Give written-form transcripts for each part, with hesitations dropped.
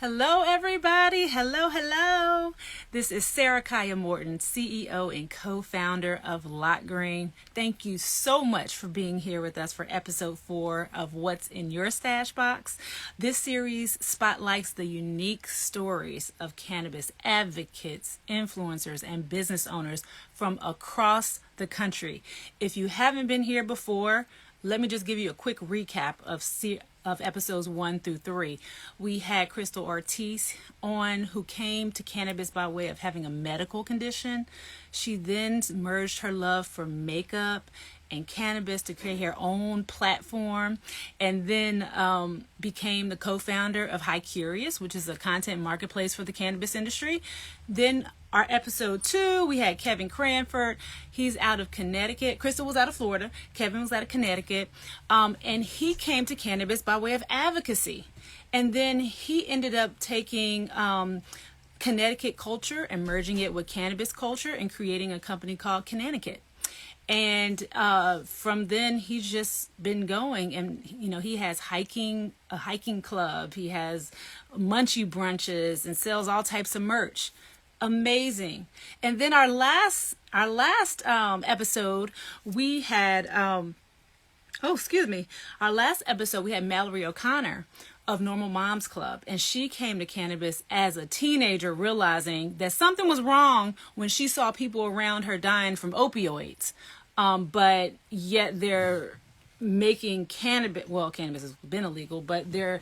Hello, everybody. Hello, hello. This is Sarah Kaya Morton, CEO and co-founder of Lot Green. Thank you so much for being here with us for episode 4 of What's in Your Stash Box. This series spotlights the unique stories of cannabis advocates, influencers, and business owners from across the country. If you haven't been here before, let me just give you a quick recap of episodes 1 through 3. We had Crystal Ortiz on, who came to cannabis by way of having a medical condition. She then merged her love for makeup and cannabis to create her own platform, and then became the co-founder of Hi Curious, which is a content marketplace for the cannabis industry. Then our episode 2, we had Kevin Cranford. He's out of Connecticut. Crystal was out of Florida. Kevin was out of Connecticut. And he came to cannabis by way of advocacy. And then he ended up taking Connecticut culture and merging it with cannabis culture and creating a company called Connecticut. And from then he's just been going, and he has a hiking club. He has munchie brunches and sells all types of merch. Amazing. And then our last episode we had our last episode we had Mallory O'Connor of Normal Moms Club, and she came to cannabis as a teenager, realizing that something was wrong when she saw people around her dying from opioids, but yet they're making cannabis has been illegal, but they're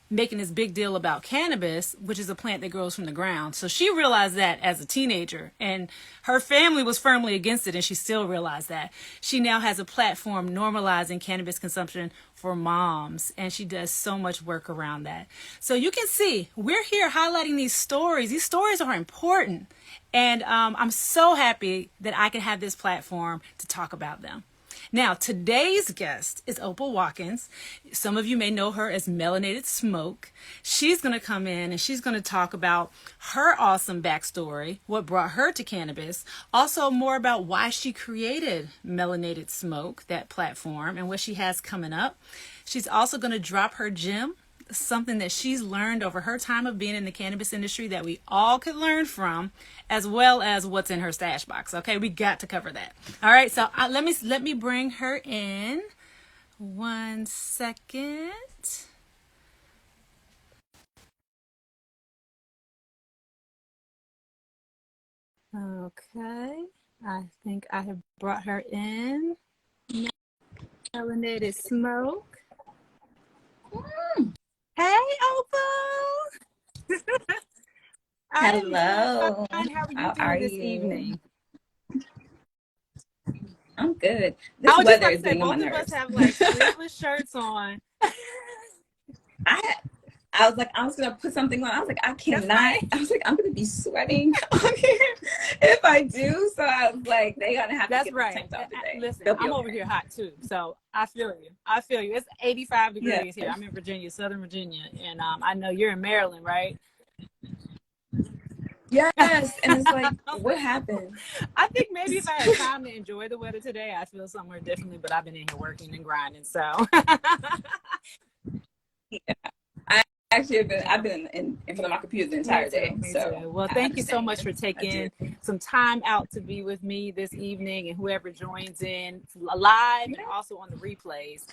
making this big deal about cannabis, which is a plant that grows from the ground. So she realized that as a teenager, and her family was firmly against it, and she still realized that. She now has a platform normalizing cannabis consumption for moms, and she does so much work around that. So you can see, we're here highlighting these stories. These stories are important, and I'm so happy that I can have this platform to talk about them. Now, today's guest is Opal Watkins. Some of you may know her as Melanated Smoke. She's going to come in and she's going to talk about her awesome backstory, what brought her to cannabis, also more about why she created Melanated Smoke, that platform, and what she has coming up. She's also going to drop her gem, something that she's learned over her time of being in the cannabis industry that we all could learn from, as well as what's in her stash box. Okay, we got to cover that. All right, so let me bring her in. 1 second. Okay, I think I have brought her in. Melanated Smoke. Hey, Opal. Hello. How are you doing this evening? I'm good. This weather is getting on my nerves. Both of us have like sleeveless shirts on. I was like, I was gonna put something on. I was like, I cannot. Right. I was like, I'm gonna be sweating on here if I do. So I was like, they gotta have to get the tank top today. Listen, I'm over here hot too, so I feel you. It's 85 degrees here. I'm in Virginia, Southern Virginia, and I know you're in Maryland, right? Yes, and it's like, what happened? I think maybe if I had time to enjoy the weather today, I'd feel somewhere differently. But I've been in here working and grinding, so. Yeah. I've been in front of my computer the entire day. So well, thank you so much for taking some time out to be with me this evening, and whoever joins in live and also on the replays.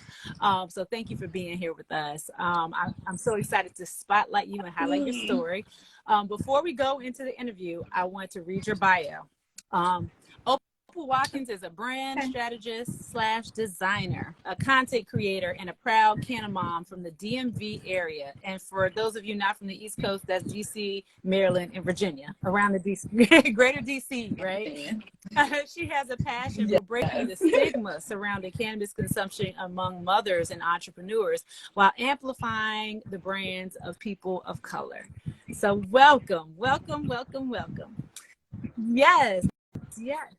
So thank you for being here with us. I'm so excited to spotlight you and highlight your story. Before we go into the interview, I want to read your bio. Opal Watkins is a brand strategist / designer, a content creator, and a proud cannamom from the DMV area. And for those of you not from the East Coast, that's DC, Maryland, and Virginia, around the DC, greater DC, right? She has a passion for breaking the stigma surrounding cannabis consumption among mothers and entrepreneurs, while amplifying the brands of people of color. So welcome. Yes.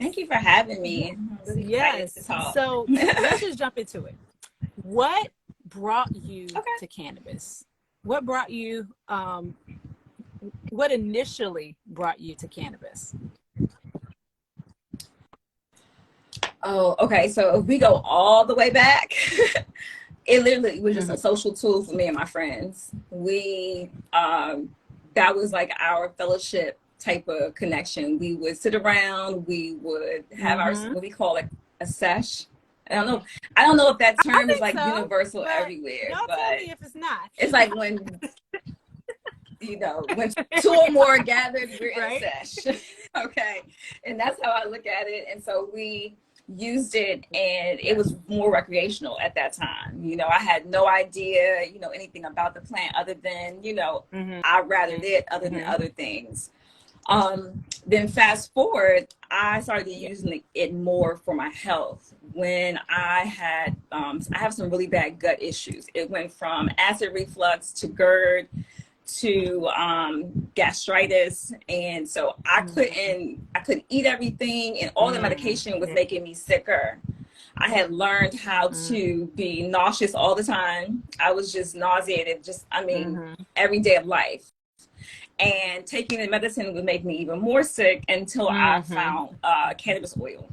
Thank you for having me. Yes. So let's just jump into it. What brought you to cannabis? What brought you, what initially brought you to cannabis? Oh, okay. So if we go all the way back, it literally was just a social tool for me and my friends. We that was like our fellowship type of connection. We would sit around, we would have our what we call like a sesh. I don't know if that term is like so, universal everywhere. Y'all but tell me if it's not. It's like when when two or more gathered, we're in a sesh. Okay. And that's how I look at it. And so we used it, and it was more recreational at that time. I had no idea, anything about the plant other than, I rather it other than other things. Then fast forward, I started using it more for my health when I had, I have some really bad gut issues. It went from acid reflux to GERD to gastritis, and so I couldn't eat everything, and all the medication was making me sicker. I had learned how to be nauseous all the time. I was just nauseated, every day of life. And taking the medicine would make me even more sick until I found cannabis oil.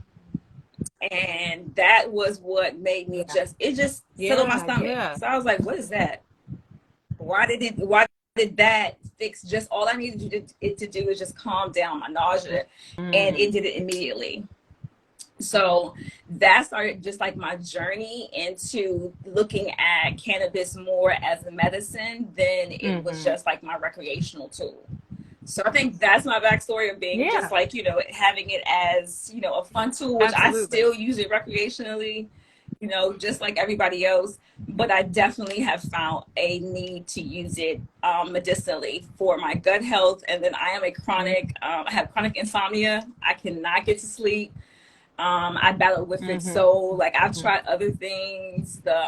And that was what made me just settle my stomach. So I was like, what is that? Why did that fix just all I needed it to do is just calm down my nausea? And it did it immediately. So that started just like my journey into looking at cannabis more as a medicine than it was just like my recreational tool. So I think that's my backstory of being just like, having it as, a fun tool, which I still use it recreationally, just like everybody else. But I definitely have found a need to use it medicinally for my gut health. And then I am I have chronic insomnia. I cannot get to sleep. I battle with it. So like I've tried other things. The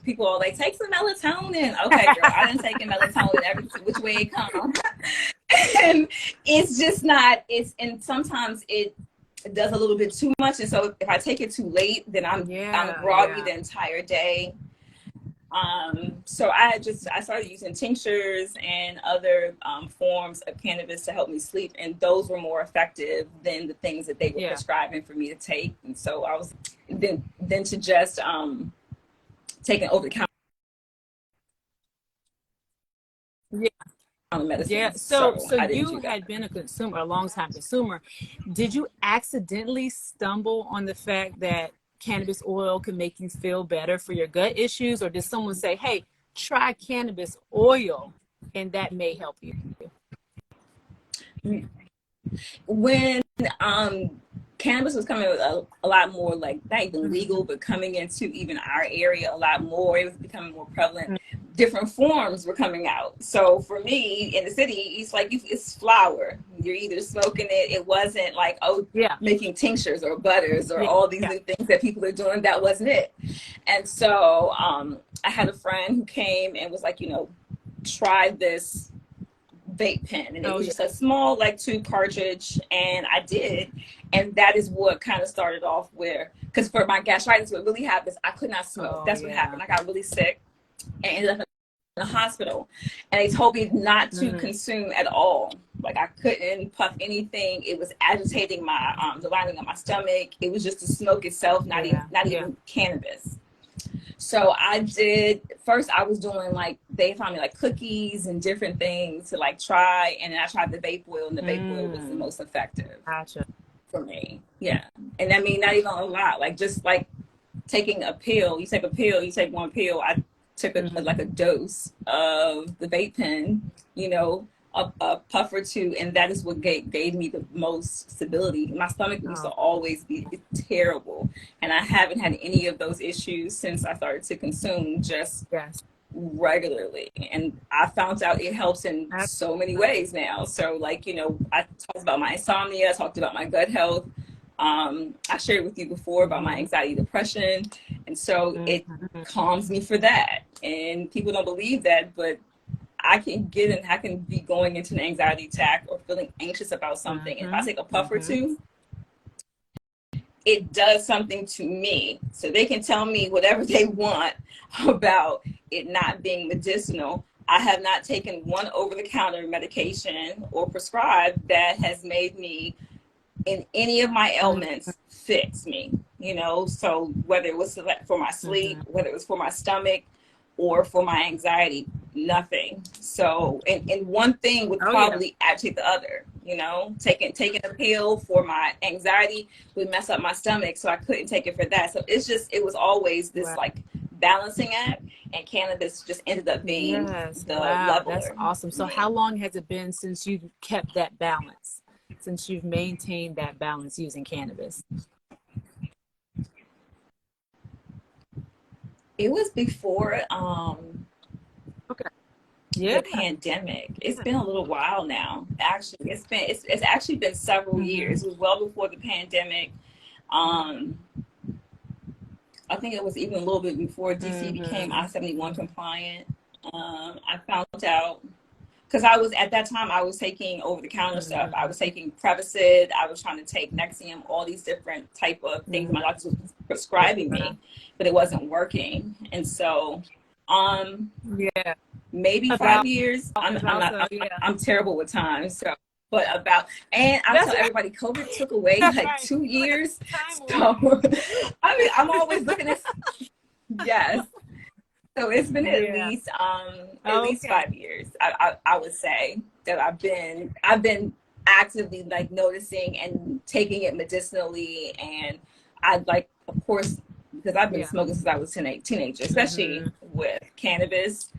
people are like, take some melatonin. Okay, girl, I didn't take melatonin every which way it comes. And it's just not, and sometimes it does a little bit too much. And so if I take it too late, then I'm groggy the entire day. So I started using tinctures and other forms of cannabis to help me sleep, and those were more effective than the things that they were prescribing for me to take. And so I was then to just take an over the counter medicine. Yeah. So you had been a long time consumer. Did you accidentally stumble on the fact that cannabis oil can make you feel better for your gut issues, or did someone say, hey, try cannabis oil and that may help you? When cannabis was coming a lot more, like not even legal, but coming into even our area a lot more, it was becoming more prevalent. Different forms were coming out. So for me in the city, it's like it's flower. You're either smoking it. It wasn't like making tinctures or butters or all these new things that people are doing. That wasn't it. And so I had a friend who came and was like, try this vape pen, and it was just a small like tube cartridge, and I did, and that is what kind of started off where, because for my gastritis, what really happened is I could not smoke. That's what happened. I got really sick and ended up in the hospital, and they told me not to consume at all. Like I couldn't puff anything. It was agitating my the lining of my stomach. It was just the smoke itself, not even cannabis. So I was doing like, they found me like cookies and different things to like try. And then I tried the vape oil, and the vape oil was the most effective for me. Yeah. And I mean, not even a lot, like just like taking a pill. You take a pill, you take one pill. I took like a dose of the vape pen, a puff or two, and that is what gave me the most stability. My stomach used to always be terrible, and I haven't had any of those issues since I started to consume just regularly. And I found out it helps in so many ways now. So like, I talked about my insomnia, I talked about my gut health. I shared with you before about my anxiety, depression, and so it calms me for that. And people don't believe that, but I can be going into an anxiety attack or feeling anxious about something. If I take a puff or two, it does something to me. So they can tell me whatever they want about it not being medicinal. I have not taken one over-the-counter medication or prescribed that has made me in any of my ailments fix me. so whether it was for my sleep, whether it was for my stomach or for my anxiety, nothing. So, and one thing would probably agitate the other, taking a pill for my anxiety would mess up my stomach. So I couldn't take it for that. So it was always this like balancing act, and cannabis just ended up being the leveler. That's awesome. So how long has it been since you've kept that balance, since you've maintained that balance using cannabis? It was before the pandemic. It's been a little while now. Actually, it's actually been several years. It was well before the pandemic. I think it was even a little bit before DC became I-71 compliant. I found out because at that time I was taking over-the-counter stuff. I was taking Prevacid. I was trying to take Nexium, all these different type of things my doctor was prescribing me, but it wasn't working. And so, maybe 5 years. I'm terrible with time, so. But and I tell everybody, COVID took away like 2 years. So I mean, I'm always looking at. Yes. So it's been at least 5 years. I would say that I've been actively like noticing and taking it medicinally, and I'd like, of course, because I've been smoking since I was a teenager, especially with cannabis.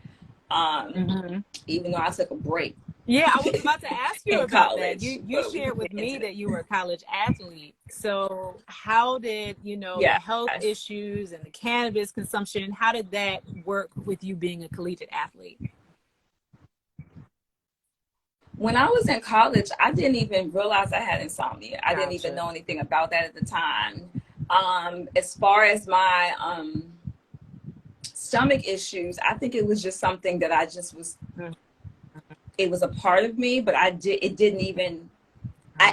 Even though I took a break. Yeah, I was about to ask you about college, that. You shared with me that you were a college athlete. So how did, the health issues and the cannabis consumption, how did that work with you being a collegiate athlete? When I was in college, I didn't even realize I had insomnia. I didn't even know anything about that at the time. As far as my stomach issues, I think it was just something that I just was... It was a part of me, but I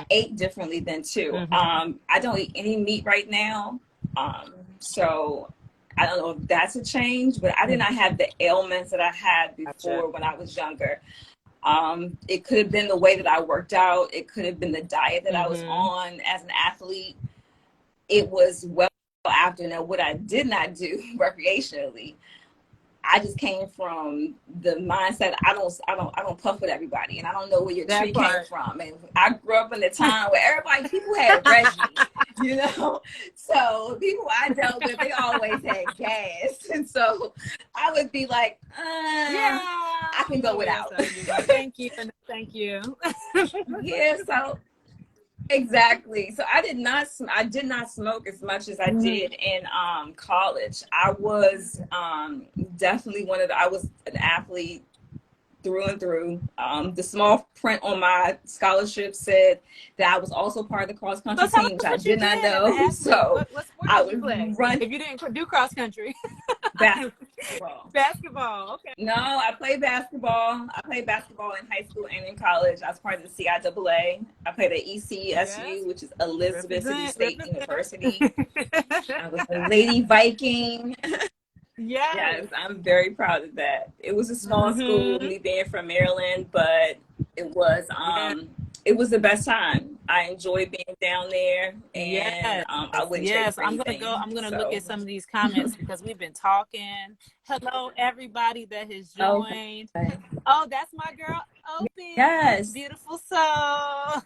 ate differently then too. I don't eat any meat right now. So I don't know if that's a change, but I did not have the ailments that I had before when I was younger. It could have been the way that I worked out. It could have been the diet that I was on as an athlete. It was well after. Now, what I did not do recreationally, I just came from the mindset I don't puff with everybody, and I don't know where your tree came from. And I grew up in a time where people had Reggie, So people I dealt with, they always had gas, and so I would be like, I can go without. Thank you. Yeah, so. Exactly. So I did not smoke as much as I did in college. I was definitely I was an athlete through and through. The small print on my scholarship said that I was also part of the cross country team, which I did not know. So I would run. If you didn't do cross country. Basketball. Okay. No, I played basketball. I played basketball in high school and in college. I was part of the CIAA. I played at ECSU, which is Elizabeth City State University. I was a Lady Viking. Yes, I'm very proud of that. It was a small school, me being from Maryland, but it was the best time. I enjoyed being down there, and I wouldn't trade for anything. I'm gonna look at some of these comments because we've been talking. Hello, everybody that has joined. Oh, that's my girl, Opie. Yes, beautiful soul,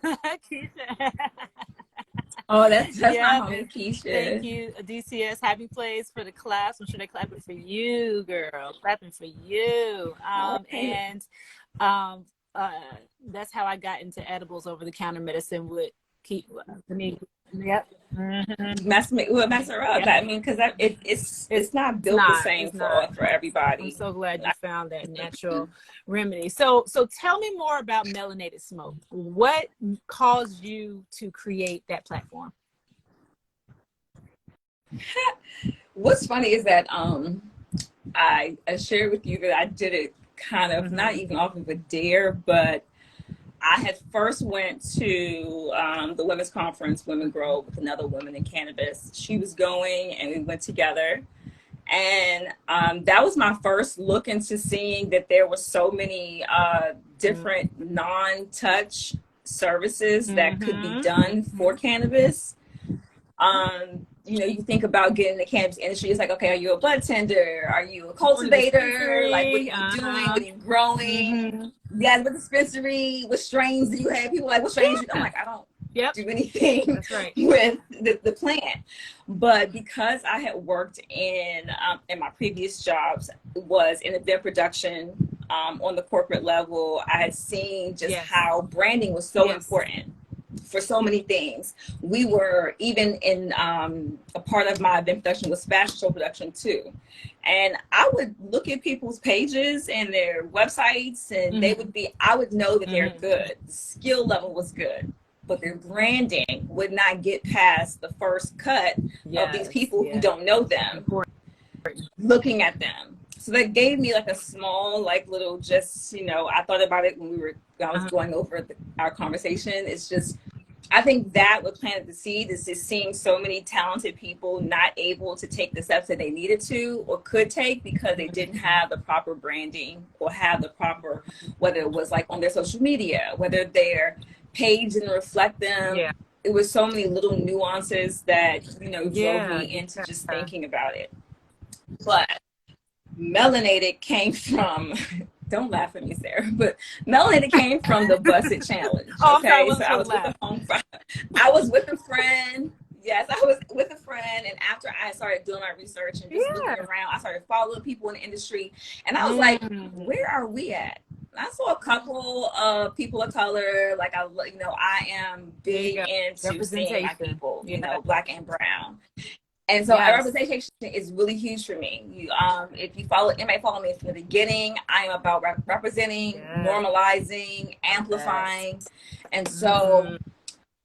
Keisha. Oh, that's my homie, Keisha. Thank you, DCS. Happy plays for the class. I'm sure they're clapping for you, girl. Clapping for you. That's how I got into edibles over-the-counter medicine with me. Yep. Mess her up. I mean, because it's not built the same for everybody. I'm so glad you found that natural remedy. So tell me more about Melanated Smoke. What caused you to create that platform? What's funny is that I shared with you that I did it kind of not even off of a dare, but I had first went to the women's conference, Women Grow, with another woman in cannabis. She was going, and we went together. And that was my first look into seeing that there were so many different non-touch services that could be done for cannabis. you know, you think about getting in the cannabis industry, it's like, okay, are you a bud tender? Are you a cultivator? Like, what are you doing? What are you growing? Yeah, with dispensary, what strains do you have? People are like, what strains? I'm like, I don't do anything with the plant. But because I had worked in my previous jobs was in event production on the corporate level, I had seen just how branding was so important for so many things. We were even in a part of my event production was fashion show production too. And I would look at people's pages and their websites and they would be, I would know that they're good. The skill level was good, but their branding would not get past the first cut of these people who don't know them, looking at them. So that gave me like a small, like little, just, you know, I thought about it when I was going over our conversation. It's just, I think that what planted the seed is just seeing so many talented people not able to take the steps that they needed to or could take because they didn't have the proper branding or have the proper, whether it was like on their social media, whether their page didn't reflect them. It was so many little nuances that, you know, drove me into just thinking about it. But Melanated came from, don't laugh at me, Sarah, but Melanated came from the Busted Challenge. Okay, so I was with I was with a friend. Yes, I was with a friend, and after I started doing my research and just looking around, I started following people in the industry, and I was like, where are we at? I saw a couple of people of color, like I am big into seeing my people, you know, Black and brown. And so representation is really huge for me. You, if you might follow me from the beginning, I am about representing, normalizing, amplifying. And so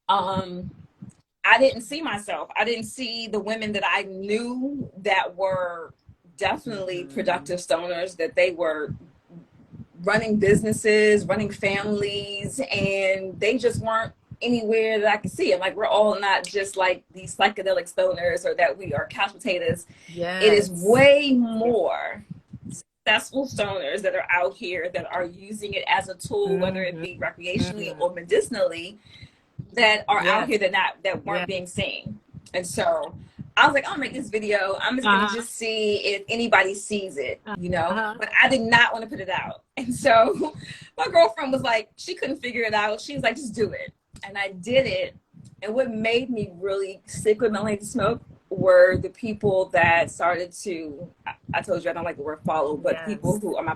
I didn't see myself. I didn't see the women that I knew that were definitely productive stoners, that they were running businesses, running families, and they just weren't anywhere that I could see. I'm like, we're all not just like these psychedelic stoners or that we are couch potatoes. It is way more successful stoners that are out here that are using it as a tool, whether it be recreationally or medicinally, that are out here that weren't being seen. And so I was like, I'll make this video. I'm just gonna just see if anybody sees it, you know. But I did not want to put it out. And so my girlfriend was like, she couldn't figure it out. She was like, just do it. And I did it. And what made me really stick with Melanated Smoke were the people that started to, I told you I don't like the word follow, but people who are my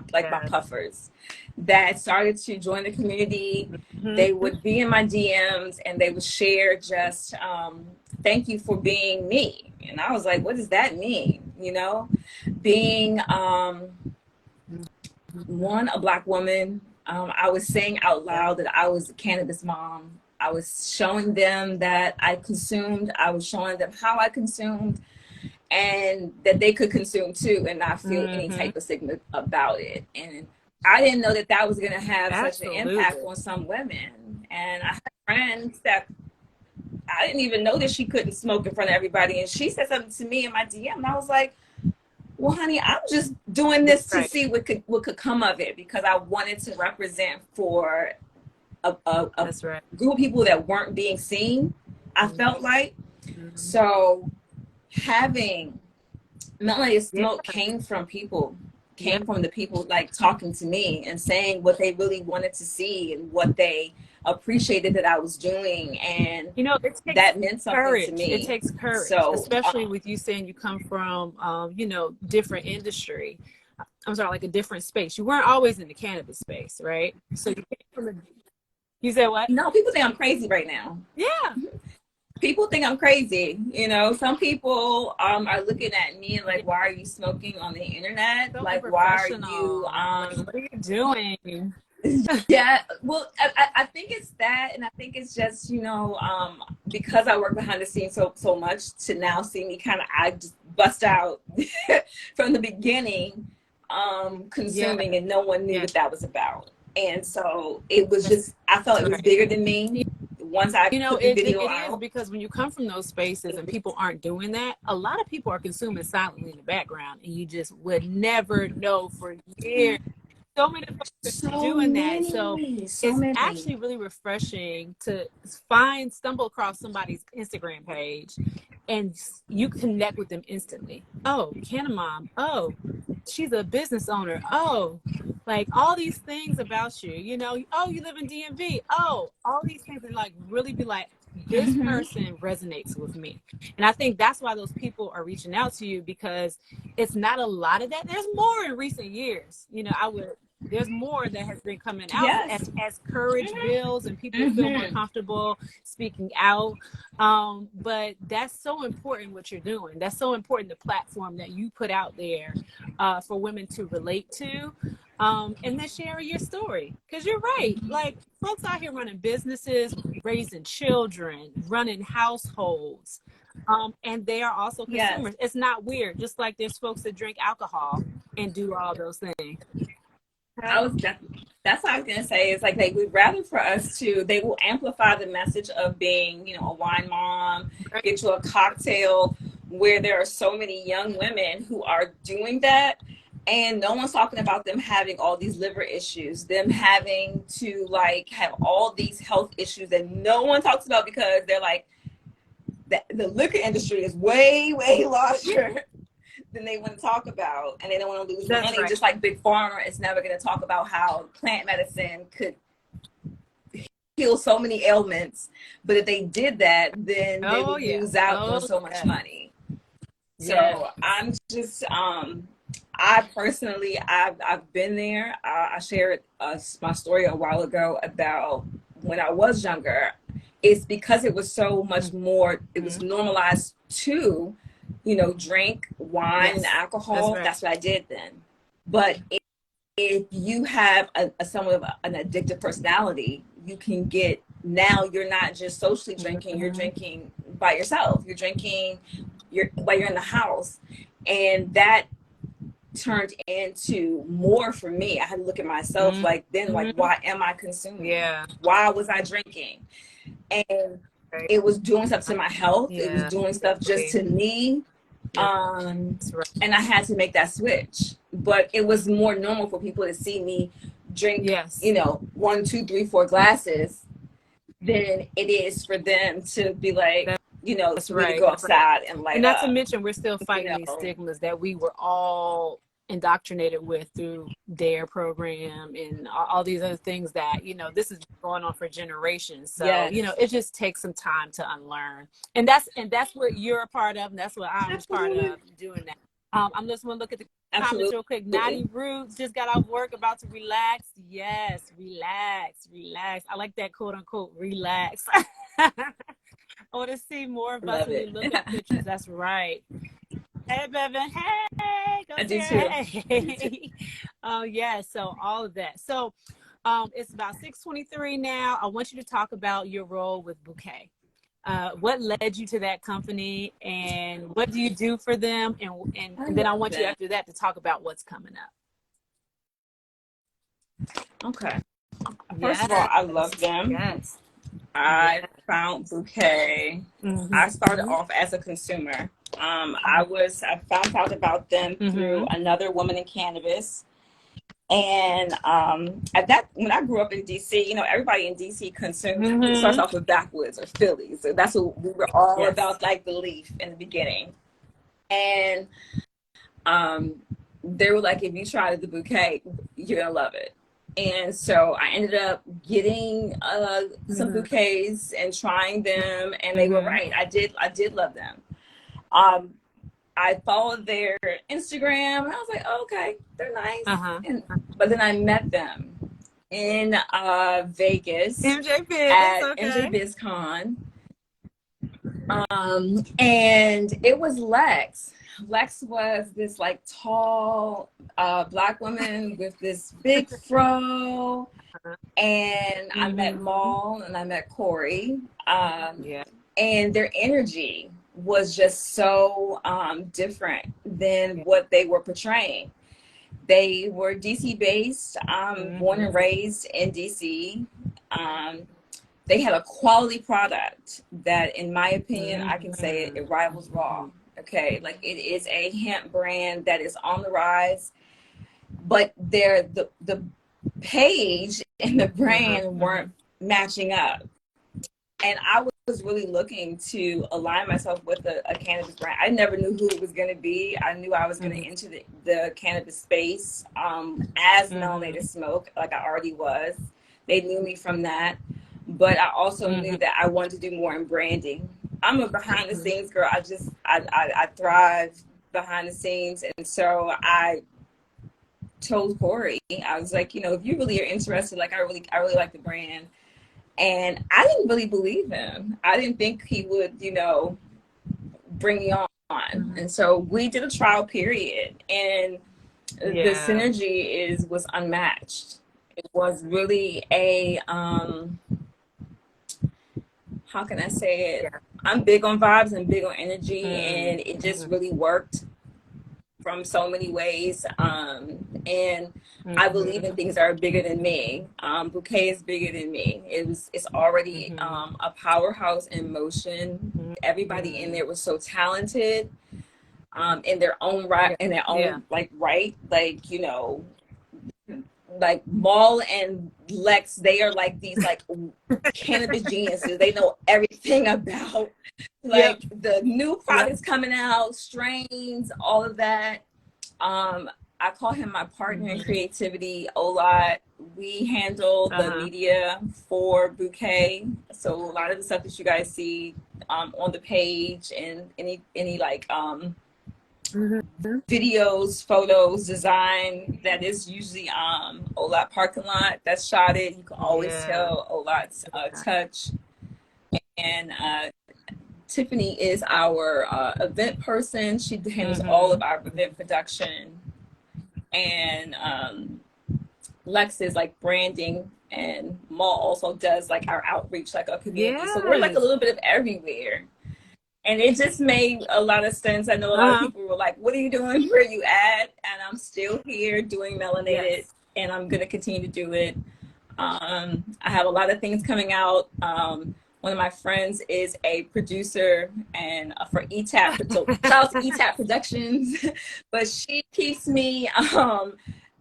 puffers that started to join the community. They would be in my DMs and they would share just, thank you for being me. And I was like, what does that mean? You know, being a Black woman. I was saying out loud that I was a cannabis mom. I was showing them that I consumed. I was showing them how I consumed and that they could consume too and not feel any type of stigma about it. And I didn't know that that was going to have such an impact on some women. And I had friends that I didn't even know that she couldn't smoke in front of everybody. And she said something to me in my DM. And I was like, well, honey, I'm just doing this to see what could come of it, because I wanted to represent for a group of people that weren't being seen, I felt like. So having Melanated Smoke came from the people like talking to me and saying what they really wanted to see and what they appreciated that I was doing, and you know, that meant something to me. It takes courage, so especially with you saying you come from you know, different industry. I'm sorry, like a different space. You weren't always in the cannabis space, right? So you came from you said what? No, people think I'm crazy right now. Yeah. People think I'm crazy. You know, some people are looking at me and like, why are you smoking on the internet? So like, why are you what are you doing? Yeah, well, I think it's that, and I think it's just, you know, because I work behind the scenes so much, to now see me I just bust out from the beginning, consuming, and no one knew what that was about. And so it was just, I felt it was bigger than me. Once I put the video out. Is because when you come from those spaces and people aren't doing that, a lot of people are consuming silently in the background, and you just would never know for years. So many folks are doing that. So it's actually really refreshing to stumble across somebody's Instagram page and you connect with them instantly. Oh, cannamom. Oh, she's a business owner. Oh, like all these things about you, you know, oh, you live in DMV. Oh, all these things, and like really be like, this person resonates with me. And I think that's why those people are reaching out to you, because it's not a lot of that. There's more in recent years. You know, there's more that has been coming out Yes. as courage builds and people feel more comfortable speaking out. But that's so important what you're doing. That's so important, the platform that you put out there for women to relate to. And then sharing your story, because you're right, like folks out here running businesses, raising children, running households, and they are also consumers. It's not weird, just like there's folks that drink alcohol and do all those things. That's what I was gonna say. Is like they would rather for us to. They will amplify the message of being, you know, a wine mom, get you a cocktail, where there are so many young women who are doing that, and no one's talking about them having all these liver issues, them having to like have all these health issues that no one talks about, because they're like, the liquor industry is way larger than they want to talk about, and they don't want to lose money. Right. Just like Big Pharma is never going to talk about how plant medicine could heal so many ailments, but if they did that, then they would lose out on so much money. So I'm just I personally, I've been there. I shared my story a while ago about when I was younger. It's because it was so much more, it was normalized to, you know, drink wine and alcohol. That's what I did then. But if you have somewhat of an addictive personality, you can get, now you're not just socially drinking, you're drinking by yourself. You're drinking while you're in the house. And that turned into more for me. I had to look at myself like then, like, why am I consuming? Why was I drinking? And it was doing stuff to my health. It was doing stuff just to me. And I had to make that switch. But it was more normal for people to see me drink, you know, 1, 2, 3, 4 glasses than it is for them to be like, you know, to really go outside and light up. And not to mention, we're still fighting these stigmas that we were all indoctrinated with through DARE program and all these other things that, you know, this is going on for generations. So, you know, it just takes some time to unlearn. And that's what you're a part of, and that's what I'm part of, doing that. I'm just going to look at the comments real quick. Naughty Roots just got off work, about to relax. Yes, relax. I like that quote unquote relax. I want to see more of us when we look at pictures. That's right. Hey, Bevan. Hey. Go there. Hey. Oh, yeah. So all of that. So it's about 6:23 now. I want you to talk about your role with Bouqé. What led you to that company, and what do you do for them? And then I want you after that to talk about what's coming up. Okay. First of all, I love them. Yes. I found Bouqé. I started off as a consumer. I found out about them through another woman in cannabis. And when I grew up in DC, you know, everybody in DC consumes, it starts off with backwoods or Phillies. So that's what we were all about, like the leaf in the beginning. And they were like, if you try the Bouqé, you're gonna love it. And so I ended up getting some bouquets and trying them, and they were right. I did love them. I followed their Instagram, and I was like, oh, okay, they're nice. But then I met them in Vegas MJ Biz, at MJ BizCon. And it was Lex. Lex was this like tall Black woman with this big fro. And I met Maul and I met Corey. And their energy was just so different than what they were portraying. They were DC based, born and raised in DC. They had a quality product that, in my opinion, I can say it rivals Raw. Okay, like it is a hemp brand that is on the rise, but the page and the brand weren't matching up. And I was was really looking to align myself with a cannabis brand. I never knew who it was going to be. I knew I was going to enter the cannabis space as Melanated Smoke, like I already was. They knew me from that. But I also knew that I wanted to do more in branding. I'm a behind the scenes girl. I thrive behind the scenes. And so I told Corey, I was like, if you really are interested, like I really like the brand. And I didn't really believe him. I didn't think he would, bring me on. And so we did a trial period, and the synergy was unmatched. It was really a how can I say it? I'm big on vibes and big on energy, and it just really worked from so many ways. And I believe in things that are bigger than me. Bouqé is bigger than me. It's already a powerhouse in motion. Everybody in there was so talented in their own right, like Maul and Lex, they are like these like cannabis geniuses. They know everything about the new products coming out, strains, all of that. I call him my partner in creativity, Ola. We handle the media for Bouqé. So a lot of the stuff that you guys see on the page and any like videos, photos, design, that is usually Ola parking lot that's shot it. You can always tell Ola's touch. And Tiffany is our event person. She handles all of our event production. And Lex is like branding, and Maul also does like our outreach, like a community. So we're like a little bit of everywhere. And it just made a lot of sense. I know a lot of people were like, what are you doing? Where are you at? And I'm still here doing Melanated, and I'm going to continue to do it. I have a lot of things coming out. One of my friends is a producer and for ETAP, so shout out to ETAP Productions, but she keeps me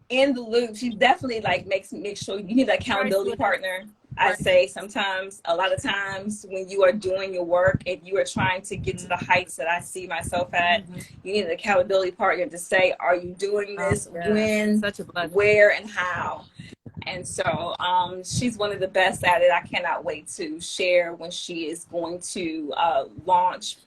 in the loop. She definitely like makes sure you need an accountability partner. I say sometimes, a lot of times when you are doing your work, if you are trying to get to the heights that I see myself at, you need an accountability partner to say, are you doing this? When, where, and how? And so she's one of the best at it. I cannot wait to share when she is going to launch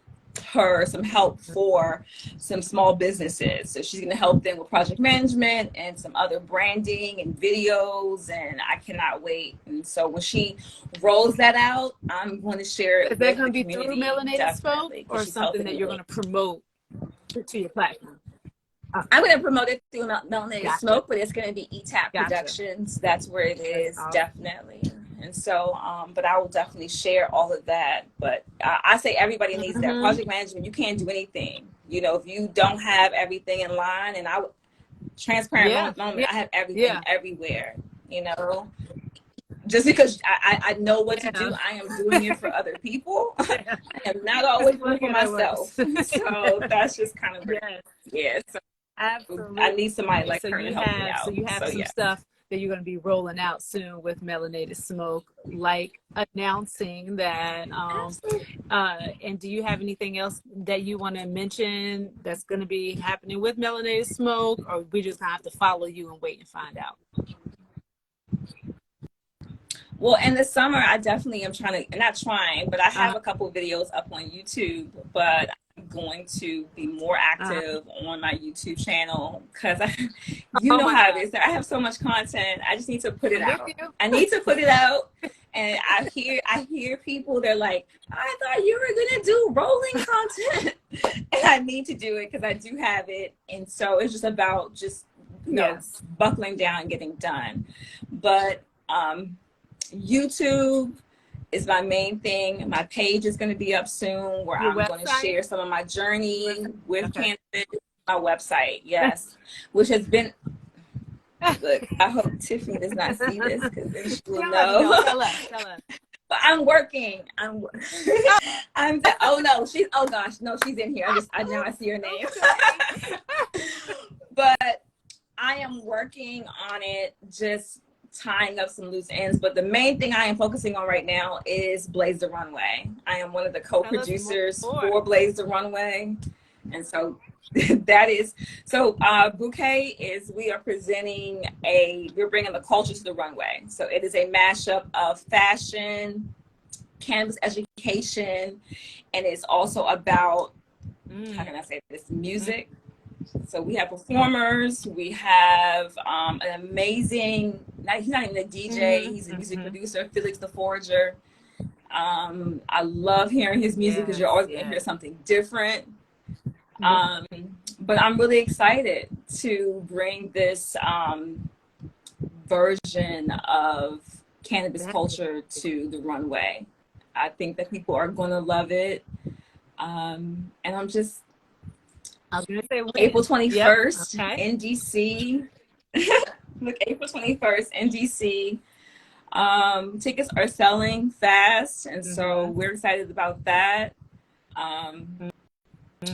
some help for some small businesses. So she's going to help them with project management and some other branding and videos, and I cannot wait. And so when she rolls that out, I'm going to share it. Is that going to be through Melanated Smoke, or something that you're going to promote to your platform? I'm going to promote it through Melanated Smoke, but it's going to be ETAP Productions. That's where it is, definitely. And so, but I will definitely share all of that. But I say everybody needs that. Project management, you can't do anything. If you don't have everything in line, and transparent moment, I have everything everywhere, Just because I know what to do, I am doing it for other people. I am not always doing it for myself. So that's just kind of, so absolutely. I need somebody like her to help me out. So you have some stuff that you're going to be rolling out soon with Melanated Smoke, like announcing that. And do you have anything else that you want to mention that's going to be happening with Melanated Smoke, or we just going to have to follow you and wait and find out? Well, in the summer, I definitely am but I have a couple of videos up on YouTube, but I'm going to be more active on my YouTube channel, because how it is. I have so much content. I just need to put it out. I need to put it out. And I hear people, they're like, I thought you were going to do rolling content. And I need to do it because I do have it. And so it's just about buckling down and getting done. But YouTube is my main thing. My page is going to be up soon, where I'm going to share some of my journey with cannabis. My website, which has been. Look, I hope Tiffany does not see this, because then she will know. Tell us. But I'm working. Oh no, she's in here. Now I see her name. But I am working on it just tying up some loose ends, but the main thing I am focusing on right now is Blaze the Runway. I am one of the co-producers for Blaze the Runway. And so that is, so Bouqé is, we are presenting we're bringing the culture to the runway. So it is a mashup of fashion, cannabis education, and it's also about, how can I say this, music. So we have performers, we have an amazing, he's not even a DJ, he's a music producer, Felix the Forager. I love hearing his music because you're always going to hear something different. But I'm really excited to bring this version of cannabis culture to the runway. I think that people are going to love it. And I was going to say April 21st in DC. Look, April 21st in DC. Tickets are selling fast, and so we're excited about that.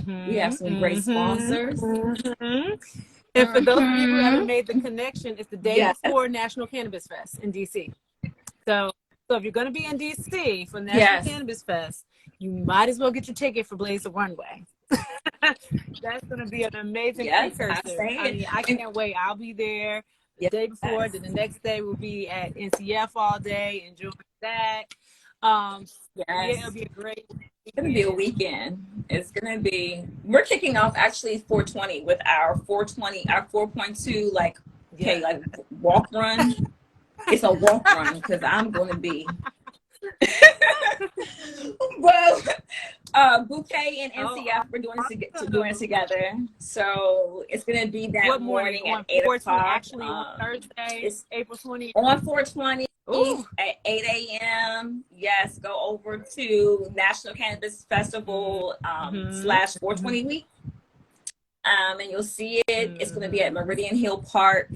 We have some great sponsors. And for those of you who haven't made the connection, it's the day before National Cannabis Fest in DC. So if you're going to be in DC for National Cannabis Fest, you might as well get your ticket for Blaze the Runway. That's going to be an amazing precursor. I can't wait. I'll be there the day before. Then the next day we'll be at NCF all day, enjoying that. It'll be a great weekend. It's going to be a weekend. It's going to be, we're kicking off actually 420 with our 4.2, like walk run. It's a walk run because I'm going to be. Well, Bouqé and NCF, we're doing it together. So it's going to be that morning at 8 o'clock. Actually, on Thursday, it's April 20th. On 420 at 8 a.m. Yes, go over to National Cannabis Festival / 420 week. And you'll see it. It's going to be at Meridian Hill Park.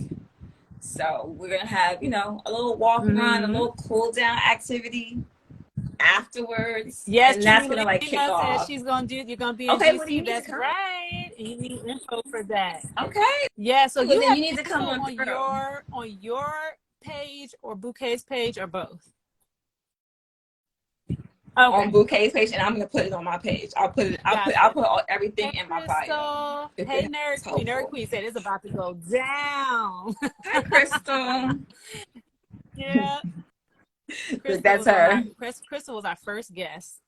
So we're going to have, a little walk run, a little cool down activity afterwards. Yes, and that's going to kick off. She's going to do, you're going to be in DC. That's right. And you need info for that. Okay. Yeah, so you need to come on your page or Bouqué's page or both? On Bouqué's page, and I'm gonna put it on my page. I'll put everything in my bio. Hey, Nerd Queen said it's about to go down. Hi, Crystal. Yeah. That's her. Crystal was our first guest.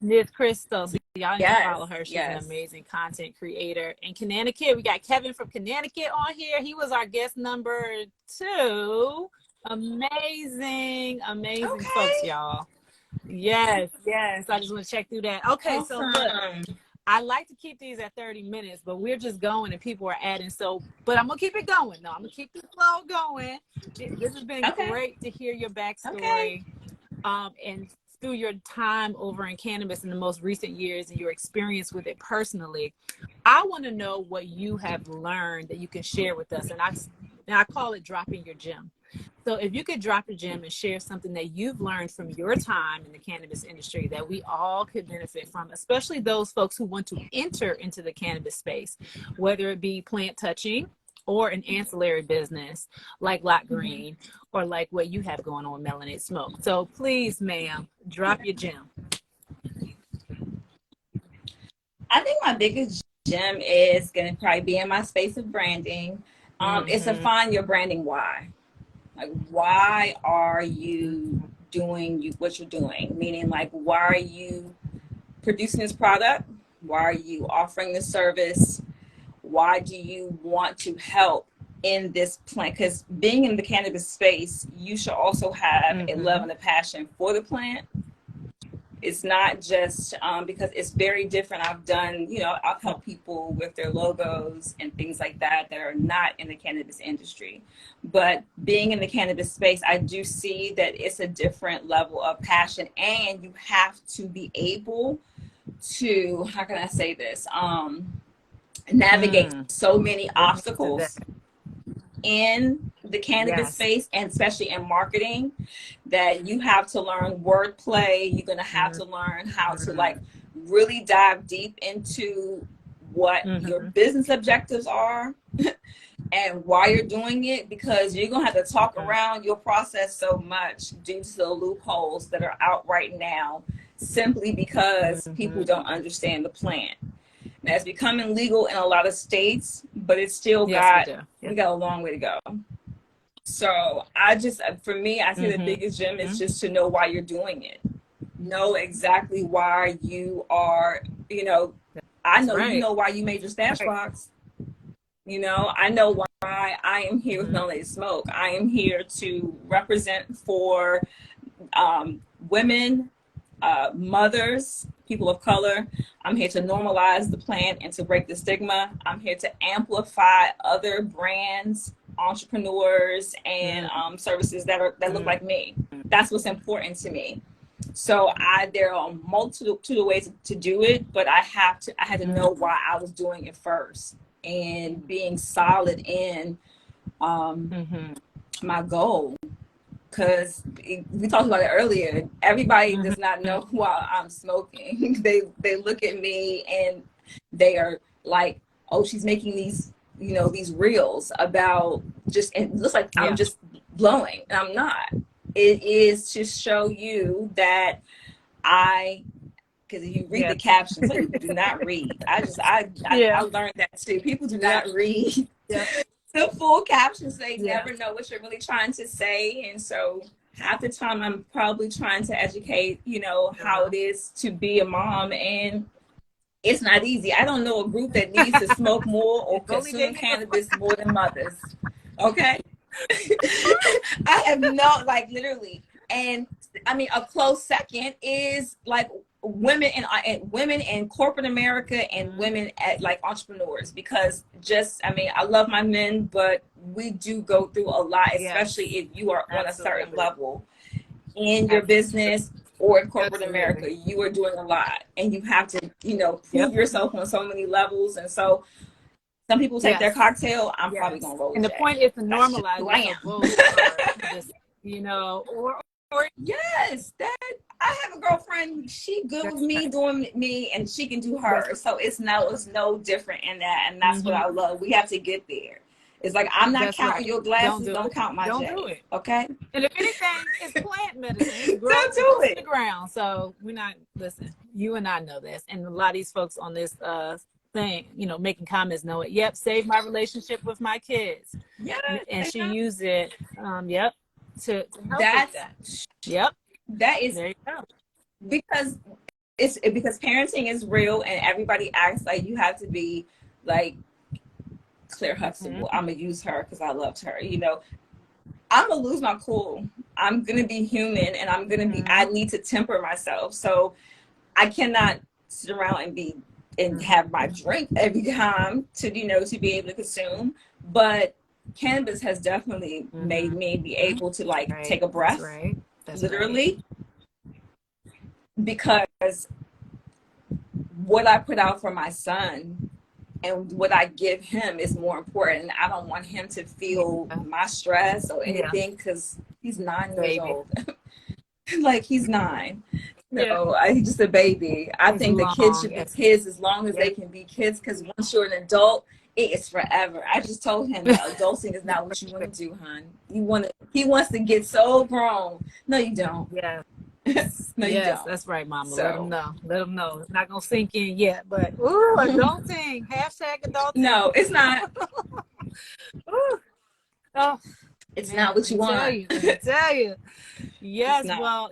Miss Crystal. So y'all need to follow her. She's an amazing content creator. And Connecticut, we got Kevin from Connecticut on here. He was our guest number 2. Amazing folks, y'all. Yes. I just want to check through that. Okay, awesome. So look, I like to keep these at 30 minutes, but we're just going and people are adding. But I'm going to keep it going. No, I'm going to keep the flow going. This has been great to hear your backstory. And through your time over in cannabis in the most recent years and your experience with it personally, I want to know what you have learned that you can share with us. And I call it dropping your gem. So if you could drop your gem and share something that you've learned from your time in the cannabis industry that we all could benefit from, especially those folks who want to enter into the cannabis space, whether it be plant touching or an ancillary business like Lot Green or like what you have going on, Melanated Smoke. So please, ma'am, drop your gem. I think my biggest gem is going to probably be in my space of branding. It's to find your branding why. Like, why are you doing what you're doing? Meaning, like, why are you producing this product? Why are you offering this service? Why do you want to help in this plant? Because being in the cannabis space, you should also have a love and a passion for the plant. It's not just because it's very different. I've helped people with their logos and things like that are not in the cannabis industry. But being in the cannabis space, I do see that it's a different level of passion, and you have to be able to, how can I say this, navigate so many obstacles in the cannabis space, and especially in marketing, that you have to learn wordplay. You're going to have to learn how to really dive deep into what your business objectives are and why you're doing it, because you're going to have to talk around your process so much due to the loopholes that are out right now, simply because people don't understand the plan. Now, it's becoming legal in a lot of states, but it's still we got a long way to go. So for me, I say the biggest gem is just to know why you're doing it. Know exactly why you are, I know you know why you made your stash box. I know why I am here with Melanated Smoke. I am here to represent for women, mothers, people of color. I'm here to normalize the plant and to break the stigma. I'm here to amplify other brands, entrepreneurs, and services that look like me. That's what's important to me. So there are a multitude of ways to do it, but I had to know why I was doing it first, and being solid in my goal. Because we talked about it earlier, everybody does not know why I'm smoking. They look at me and they are like, oh, she's making these, these reels about it looks like I'm just blowing. And I'm not. It is to show you that because if you read the captions, some people do not read. I learned that too. People do not read. The full captions, they never know what you're really trying to say. And so half the time I'm probably trying to educate, how it is to be a mom, and it's not easy. I don't know a group that needs to smoke more or consume cannabis more than mothers. Okay. I have literally. And I mean, a close second is like women in corporate America and women at entrepreneurs, because I love my men, but we do go through a lot, especially if you are on a certain level in your business or in corporate America. You are doing a lot, and you have to, prove yourself on so many levels. And so some people take their cocktail. I'm probably gonna roll. And the point is to normalize this, or yes, that I have a girlfriend. She good with me doing me, and she can do her. So it's no different in that, and that's what I love. We have to get there. It's like, I'm not counting your glasses. Don't count my J. Do it. Okay. And if anything, it's plant medicine. It's growing Don't do it. The ground. So listen. You and I know this, and a lot of these folks on this thing, making comments know it. Yep, saved my relationship with my kids. Yeah, and she used it. To help with that. Yep, that is there you go. Because because parenting is real, and everybody acts like you have to be like Claire Huxtable. I'm gonna use her because I loved her. I'm gonna lose my cool. I'm gonna be human, and I'm gonna be. I need to temper myself, so I cannot sit around and have my drink every time to to be able to consume. But cannabis has definitely made me be able to take a breath, That's literally, because what I put out for my son and what I give him is more important. I don't want him to feel my stress or anything, because he's 9 years old. He's 9. So he's just a baby. I think the kids should be kids as long as they can be kids, because once you're an adult, it is forever. I just told him that adulting is not what you want to do, hon. He wants to get so grown. No, you don't. Yeah. No, you don't. That's right, Mama. So, let them know. It's not gonna sink in yet, but adulting. #adulting. No, it's not. Oh, it's not what you want. I tell you. Yes. Well,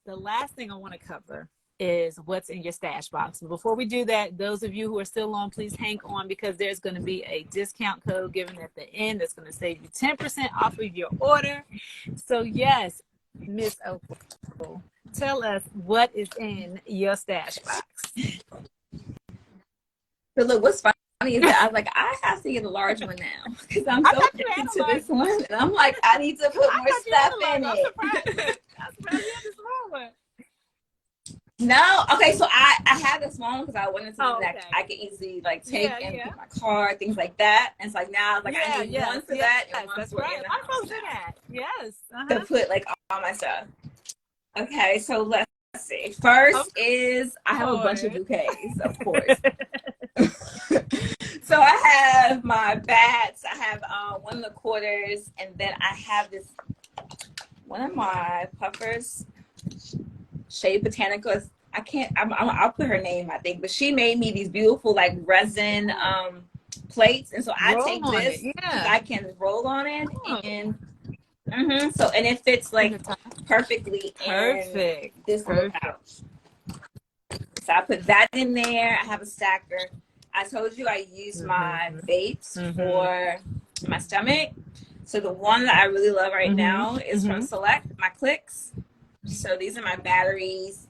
the last thing I want to cover is what's in your stash box. But before we do that, those of you who are still on, please hang on, because there's going to be a discount code given at the end that's going to save you 10% off of your order. So yes, Miss Opal, tell us what is in your stash box. So look, what's funny is that I was like, I have to get a large one now, because I'm so addicted to this one, and I'm like, I need to put more stuff in it. I'm surprised you had the small one. No, okay, so I had this one because I wanted something that I could easily take and put my car, things like that. And it's like now, I need one for that and one for in the house. I'm supposed to do that. Yes. To put all my stuff. Okay, so let's see. First is I have a bunch of bouquets, of course. So I have my bats, I have 1 1/4, and then I have this one of my puffers, Shea Botanicals. I can't. I'll put her name, I think, but she made me these beautiful like resin plates, and so I Roll take on this it. because Yeah. I can roll on it, Oh, and so and it fits in like the top. perfectly in Perfect. this little Perfect. pouch. So I put that in there. I have a stacker. I told you I use my vapes for my stomach. So the one that I really love right now is from Select, my clicks. So these are my batteries.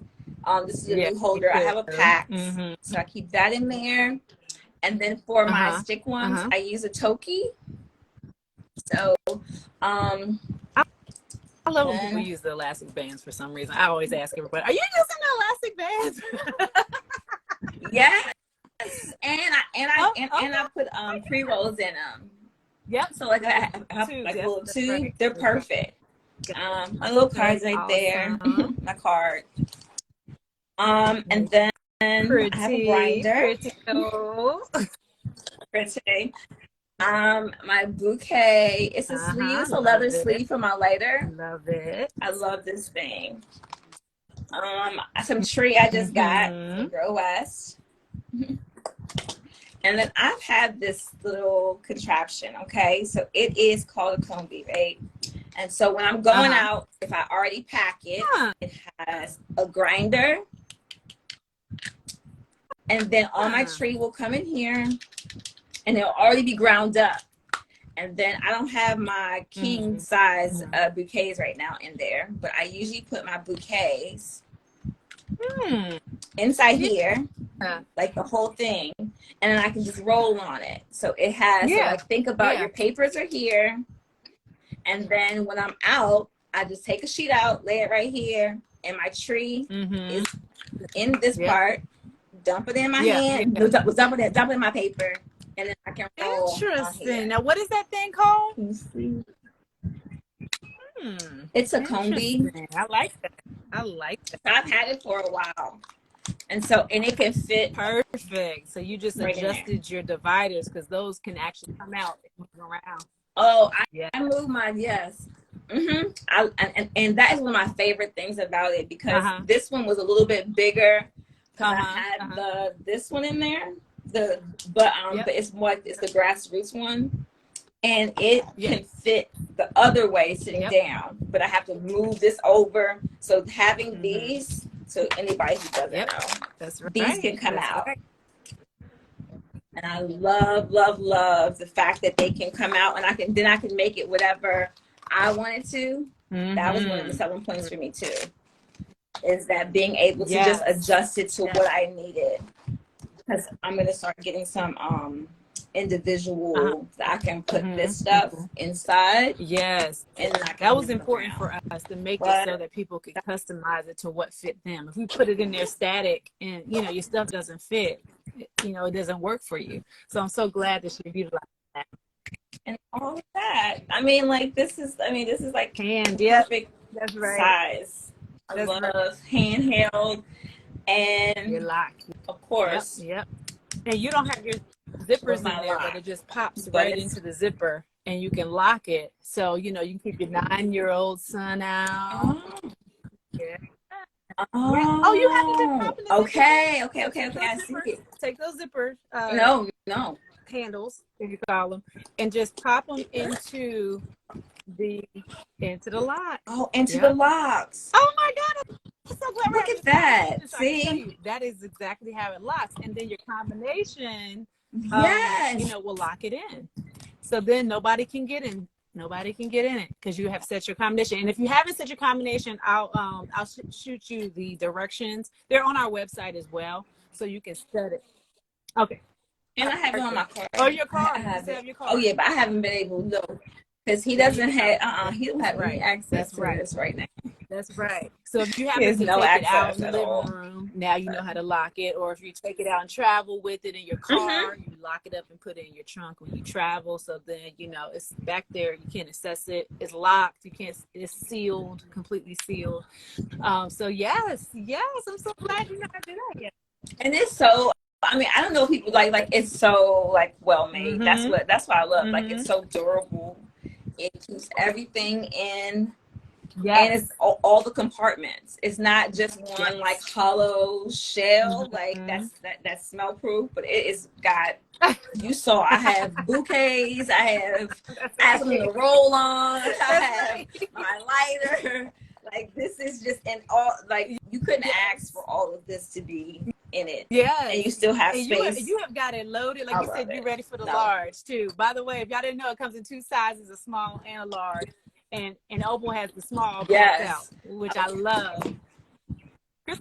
This is a Yeah, new me holder. I too. have a pack. So I keep that in there. And then for my stick ones, I use a Toki. So I love when people use the elastic bands for some reason. I always ask everybody, "Are you using the elastic bands?" yes. And I put pre-rolls in them. Yep. So like I have Tubes. like a Yep. little That's tube. right. They're perfect. My little card's right there. Awesome. My card. And then I have a grinder. Pretty cool. Pretty. My Bouqé. It's a sleeve. It's a leather sleeve for my lighter. Love it. I love this thing. Some tree I just got from Grow West. And then I've had this little contraption, okay? So it is called a combi, right? And so when I'm going out, if I already pack it, it has a grinder. And then all my tree will come in here and it'll already be ground up. And then I don't have my king size bouquets right now in there, but I usually put my bouquets inside here, like the whole thing, and then I can just roll on it. So it has, so like think about your papers are here, and then when I'm out, I just take a sheet out, lay it right here, and my tree is in this part, dump it in my hand, dump it in my paper, and then I can roll. Interesting. Now, what is that thing called? It's a combi. I like that. I like that. So I've had it for a while. And it can fit. Perfect. So you just adjusted your dividers because those can actually come out and move around. Oh, I move mine, yes. And that is one of my favorite things about it because this one was a little bit bigger because I had this one in there. But it's the grassroots one. And it can fit the other way sitting down, but I have to move this over. So having these, so anybody who doesn't know, that's right. These can come out. Right. And I love, love, love the fact that they can come out, and I can make it whatever I wanted to. That was one of the selling points for me too. Is that being able to just adjust it to what I needed? Because I'm gonna start getting some individual that I can put this stuff inside. Yes, and that was important for us to make it so that people could customize it to what fit them. If we put it in there static and your stuff doesn't fit, it doesn't work for you. So I'm so glad that you utilized that. And all of that. I mean, like this is like perfect size. I love handheld and your lock. Of course. Yep. And you don't have your zippers in there, but it just pops right into the zipper and you can lock it. So, you can keep your 9-year-old son out. Oh, you haven't been popping the Okay. I see it. Take those zippers. No. Handles, if you call them, and just pop them into the lock. Oh, into the locks. Oh my God. I'm so glad. Look at that. See? That is exactly how it locks. And then your combination will lock it in. So then nobody can get in it because you have set your combination. And if you haven't set your combination, I'll shoot you the directions. They're on our website as well, so you can set it. Okay. And I have it on my card. Oh, your card. I have it. Oh yeah, but I haven't been able to because he doesn't have he don't have any access to this right now. That's right. So if you happen to take it out in the living room, now you know how to lock it. Or if you take it out and travel with it in your car, you lock it up and put it in your trunk when you travel. So then it's back there. You can't access it. It's locked. You can't. It's sealed, completely sealed. So yes, I'm so glad you know how to do that. And it's so I mean, I don't know if people like it's so like well made. Mm-hmm. That's what I love. Like Mm-hmm. it's so durable. It keeps everything in, and Yes. it's all the compartments. It's not just one like Yes. hollow shell. Like Mm-hmm. that's smell proof, but it is got. You saw I have bouquets. That's I have something to right. roll on. I That's have right. my lighter. Like this is just in all. Like you couldn't ask Yes. for all of this to be in it, and Yes. you still have And space. you have got it loaded. Like I you love said, you're it. ready for the No. large too. By the way, if y'all didn't know, it comes in two sizes, a small and a large. And Opal has the small packed out, Yes. which I love.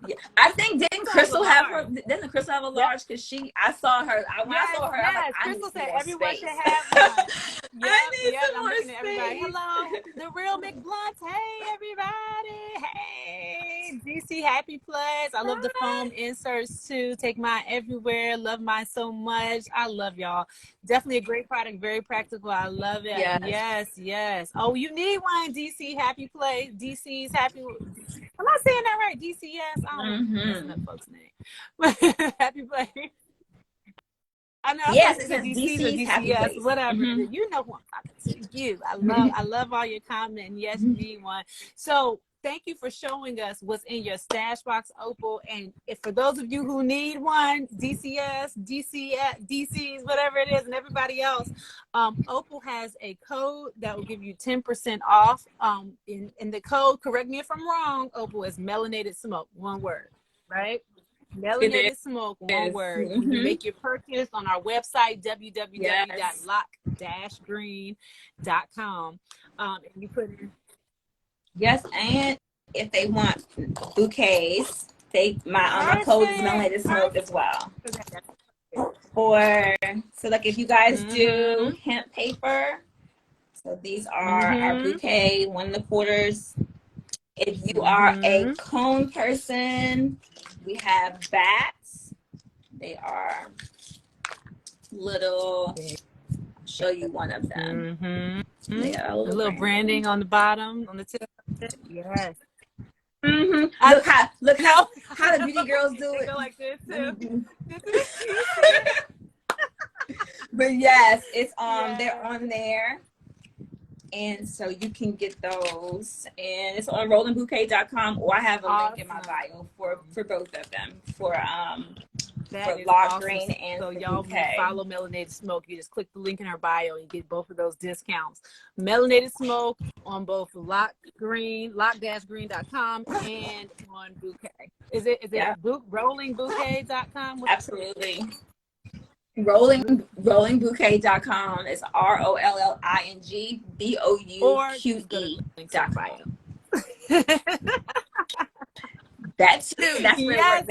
Yeah. I think Crystal has a large. didn't Crystal have a Yep. large? Because I saw her, when I Yes, saw her, I'm like, yes. I need Crystal some said more everyone should space. have one. Yep, I need yep. some I'm more looking at everybody. space. Hello, the real McBlunts. Hey, everybody. Hey, DC Happy Place. I love the foam inserts too. Take mine everywhere. Love mine so much. I love y'all. Definitely a great product. Very practical. I love it. Yes. Yes, yes. Oh, you need one. DC Happy Place. DC's Happy. Am I saying that right? DCS. I don't want to messing up folks' name. Happy Place. I know I'm Yes, talking it to says DCs or DC's Happy DCS, Place. whatever. Mm-hmm. You know who I'm talking to. You. I love all your comment. And yes, you Mm-hmm. need one. So thank you for showing us what's in your stash box, Opal. And if for those of you who need one, DCs, whatever it is, and everybody else, Opal has a code that will give you 10% off. In the code, correct me if I'm wrong, Opal, is Melanated Smoke, one word, right? It Melanated Smoke, one is. word. When you Mm-hmm. make your purchase on our website, Yes. www.lock-green.com, and you put in. Yes, and if they want bouquets, my code is Melanated Smoke as well. So like if you guys do hemp paper, so these are our bouquet 1 1/4. If you are a cone person, we have bats. They are little. I'll show you one of them. They got a little branding on the bottom, on the tip. Yes. Look how the beauty girls do They it. go like this too. But yes, it's Yes. they're on there. And so you can get those. And it's on rollingbouquet.com, or I have a link in my bio for both of them. For Lock Green and so for y'all Bouquet. follow Melanated Smoke. You just click the link in her bio and you get both of those discounts. Melanated Smoke on both lock-green.com and on Bouquet. Is it rollingbouquet.com? Absolutely. Rollingbouquet.com is ROLLINGBOUQE.com. That too. That's where Yes,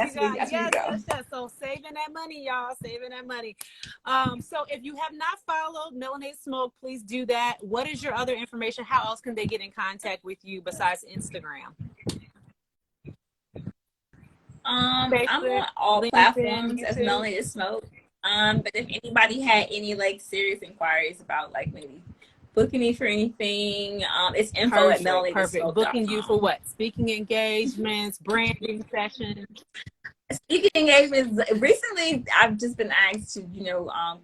you go. yes. So saving that money, y'all. Saving that money. So if you have not followed Melanated Smoke, please do that. What is your other information? How else can they get in contact with you besides Instagram? Facebook, I'm on all LinkedIn, platforms as Melanated Smoke. But if anybody had any like serious inquiries about like maybe booking me for anything, it's info at melanatedSmoke.com. Booking you for what? Speaking engagements, branding sessions. Speaking engagements. Recently, I've just been asked to,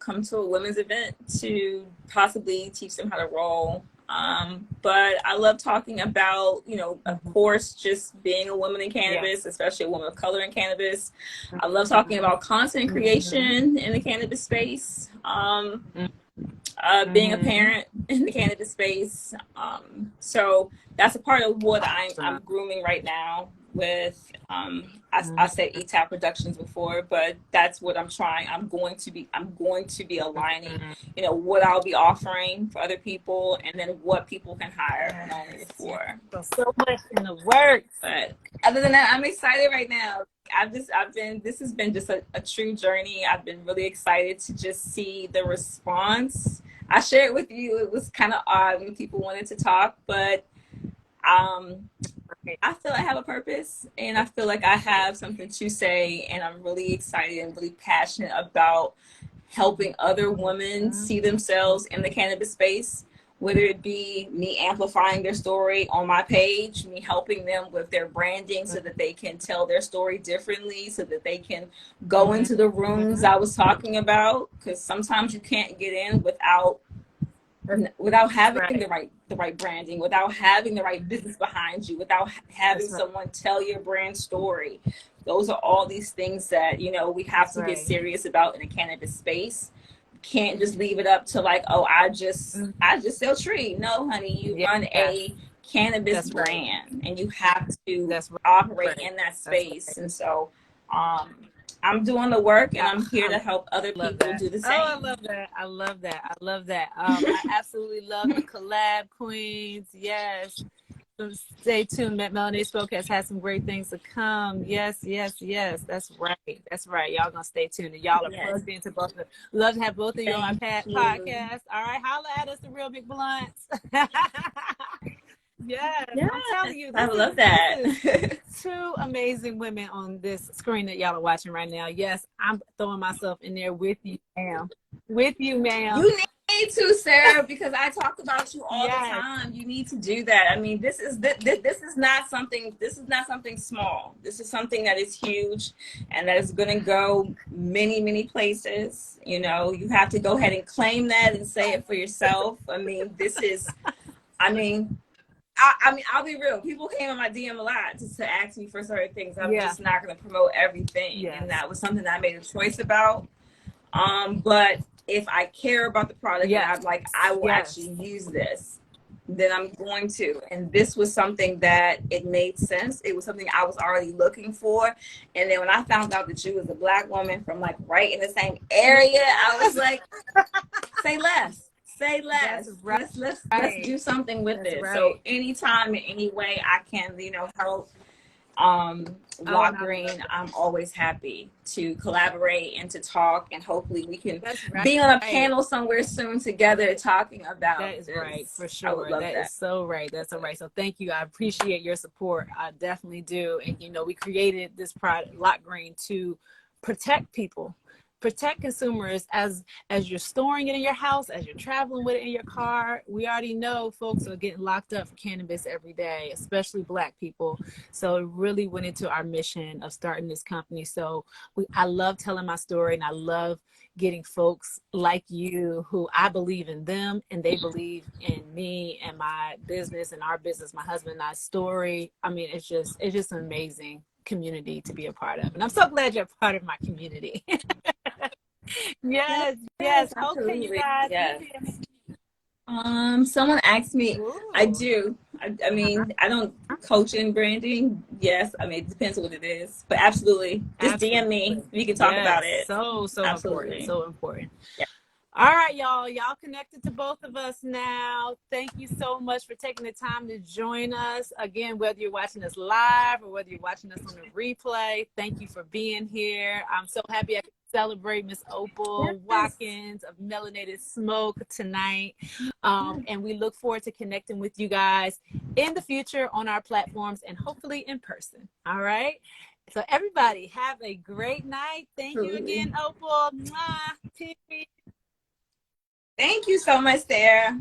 come to a women's event to possibly teach them how to roll. But I love talking about, of course, just being a woman in cannabis, especially a woman of color in cannabis. I love talking about content creation in the cannabis space, being a parent in the cannabis space. So that's a part of what I'm grooming right now with, I said ETAP Productions before, but that's what I'm trying. I'm going to be aligning, what I'll be offering for other people, and then what people can hire me for. So much in the works. But other than that, I'm excited right now. This has been just a true journey. I've been really excited to just see the response. I shared with you, it was kind of odd when people wanted to talk, but I feel I have a purpose, and I feel like I have something to say, and I'm really excited and really passionate about helping other women see themselves in the cannabis space whether it be me amplifying their story on my page, me helping them with their branding so that they can tell their story differently, so that they can go into the rooms I was talking about, because sometimes you can't get in without having the right branding, without having the right business behind you, without having someone tell your brand story. Those are all these things that, you know, we have to get serious about in the cannabis space. Can't just leave it up to like, oh, I just sell tree. No, honey, you run a cannabis brand, and you have to operate in that space. And so I'm doing the work, and I'm here to help other people do the same. Oh, I love that. I love that. I love that. I absolutely love the collab queens. Yes. So stay tuned. Melanated Smoke has had some great things to come. Yes, yes, yes. That's right. That's right. Y'all gonna stay tuned. And y'all are plugged into both of them. Love to have both of you on our podcast. All right. Holla at us, the Real Big Blunts. Yes, I'm telling you, I love that. Two amazing women on this screen that y'all are watching right now. Yes, I'm throwing myself in there with you, ma'am. With you, ma'am. You need to, Sarah, because I talk about you all the time. You need to do that. I mean, this is not something small. This is something that is huge, and that is going to go many, many places. You know, you have to go ahead and claim that and say it for yourself. I mean, I'll be real. People came on my DM a lot to ask me for certain things. I'm just not going to promote everything. And that was something that I made a choice about. But if I care about the product and I'm like, I will actually use this, then I'm going to. And this was something that it made sense. It was something I was already looking for. And then when I found out that you was a Black woman from like right in the same area, I was like, say less. Say less. Let's do something with this. So anytime, in any way I can, you know, help Lock Green, I'm always happy to collaborate and to talk, and hopefully we can be on a panel somewhere soon together talking about that is this. Right, for sure. That is so right. That's so right. So thank you. I appreciate your support. I definitely do. And you know, we created this product, Lock Green, to protect people, protect consumers as you're storing it in your house, as you're traveling with it in your car. We already know folks are getting locked up for cannabis every day, especially Black people. So it really went into our mission of starting this company. So I love telling my story, and I love getting folks like you who I believe in them and they believe in me and my business and our business, my husband and I's story. I mean, it's just an amazing community to be a part of. And I'm so glad you're a part of my community. Yes. Okay, you guys. Yes. Someone asked me. Ooh. I do. I mean, I don't coach in branding. Yes, I mean, it depends on what it is, but absolutely, just DM me. We can talk about it. So important. So important. Yeah. All right, y'all connected to both of us now. Thank you so much for taking the time to join us. Again, whether you're watching us live or whether you're watching us on the replay, thank you for being here. I'm so happy I could celebrate Miss Opal Watkins of Melanated Smoke tonight. And we look forward to connecting with you guys in the future on our platforms and hopefully in person. All right. So everybody have a great night. Thank you again, Opal. Mwah. Thank you so much, Sarah.